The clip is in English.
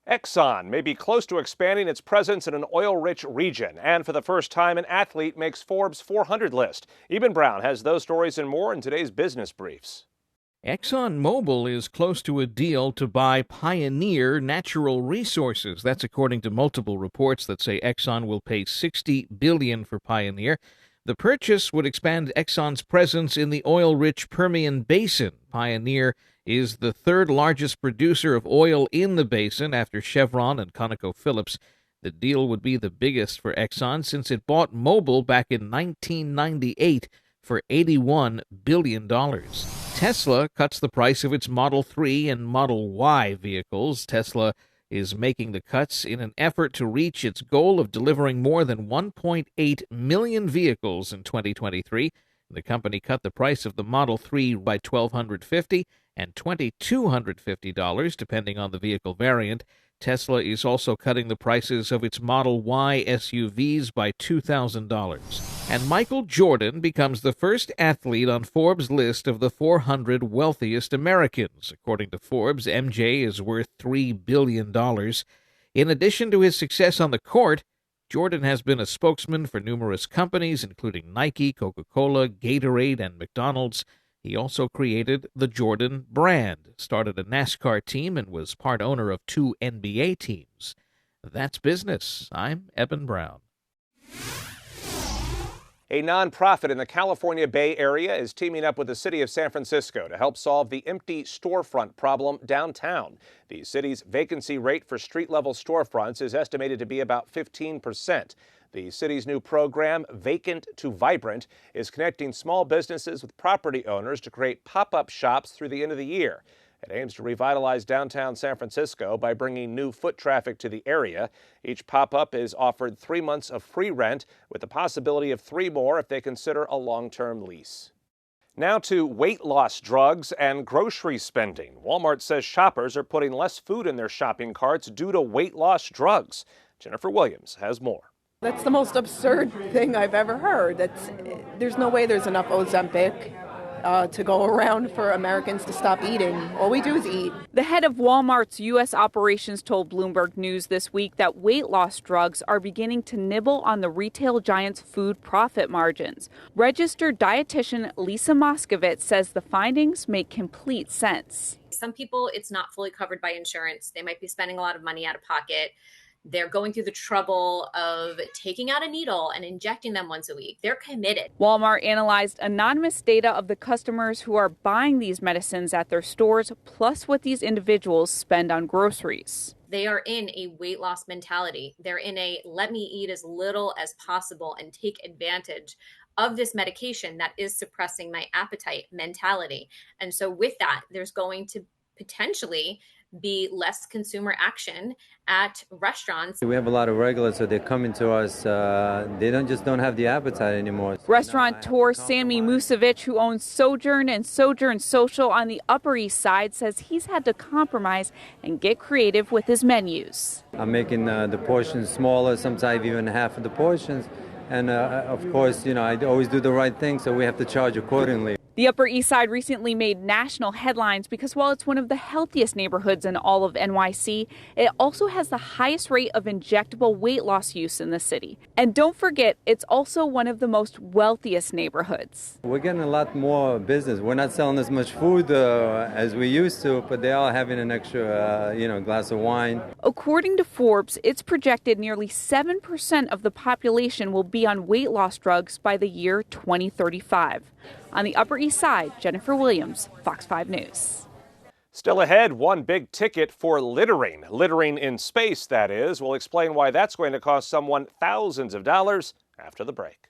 Exxon may be close to expanding its presence in an oil-rich region, and for the first time, an athlete makes Forbes 400 list. Eben Brown has those stories and more in today's Business Briefs. ExxonMobil is close to a deal to buy Pioneer Natural Resources. That's according to multiple reports that say Exxon will pay $60 billion for Pioneer. The purchase would expand Exxon's presence in the oil-rich Permian Basin. Pioneer is the third largest producer of oil in the basin after Chevron and ConocoPhillips. The deal would be the biggest for Exxon since it bought Mobil back in 1998 for $81 billion. Tesla cuts the price of its Model 3 and Model Y vehicles. Tesla is making the cuts in an effort to reach its goal of delivering more than 1.8 million vehicles in 2023. The company cut the price of the Model 3 by $1,250 and $2,250, depending on the vehicle variant. Tesla is also cutting the prices of its Model Y SUVs by $2,000. And Michael Jordan becomes the first athlete on Forbes' list of the 400 wealthiest Americans. According to Forbes, MJ is worth $3 billion. In addition to his success on the court, Jordan has been a spokesman for numerous companies, including Nike, Coca-Cola, Gatorade, and McDonald's. He also created the Jordan brand, started a NASCAR team, and was part owner of 2 NBA teams. That's business. I'm Eben Brown. A nonprofit in the California Bay Area is teaming up with the city of San Francisco to help solve the empty storefront problem downtown. The city's vacancy rate for street-level storefronts is estimated to be about 15%. The city's new program, Vacant to Vibrant, is connecting small businesses with property owners to create pop-up shops through the end of the year. It aims to revitalize downtown San Francisco by bringing new foot traffic to the area. Each pop-up is offered 3 months of free rent, with the possibility of 3 more if they consider a long-term lease. Now to weight loss drugs and grocery spending. Walmart says shoppers are putting less food in their shopping carts due to weight loss drugs. Jennifer Williams has more. That's the most absurd thing I've ever heard. There's no way there's enough Ozempic to go around for Americans to stop eating. All we do is eat. The head of Walmart's U.S. operations told Bloomberg News this week that weight loss drugs are beginning to nibble on the retail giant's food profit margins. Registered dietitian Lisa Moskovitz says the findings make complete sense. Some people, it's not fully covered by insurance. They might be spending a lot of money out of pocket. They're going through the trouble of taking out a needle and injecting them once a week. They're committed. Walmart analyzed anonymous data of the customers who are buying these medicines at their stores, plus what these individuals spend on groceries. They are in a weight loss mentality. They're in a let me eat as little as possible and take advantage of this medication that is suppressing my appetite mentality. And so with that, there's going to potentially be less consumer action at restaurants. We have a lot of regulars, so they're coming to us. They don't have the appetite anymore. Restaurateur Sammy Musevich, who owns Sojourn and Sojourn Social on the Upper East Side, says he's had to compromise and get creative with his menus. I'm making the portions smaller, sometimes even half of the portions. And of course, I always do the right thing, so we have to charge accordingly. The Upper East Side recently made national headlines because while it's one of the healthiest neighborhoods in all of NYC, it also has the highest rate of injectable weight loss use in the city. And don't forget, it's also one of the most wealthiest neighborhoods. We're getting a lot more business. We're not selling as much food as we used to, but they are having an extra, glass of wine. According to Forbes, it's projected nearly 7% of the population will be on weight loss drugs by the year 2035. On the Upper East Side, Jennifer Williams, Fox 5 News. Still ahead, one big ticket for littering. Littering in space, that is. We'll explain why that's going to cost someone thousands of dollars after the break.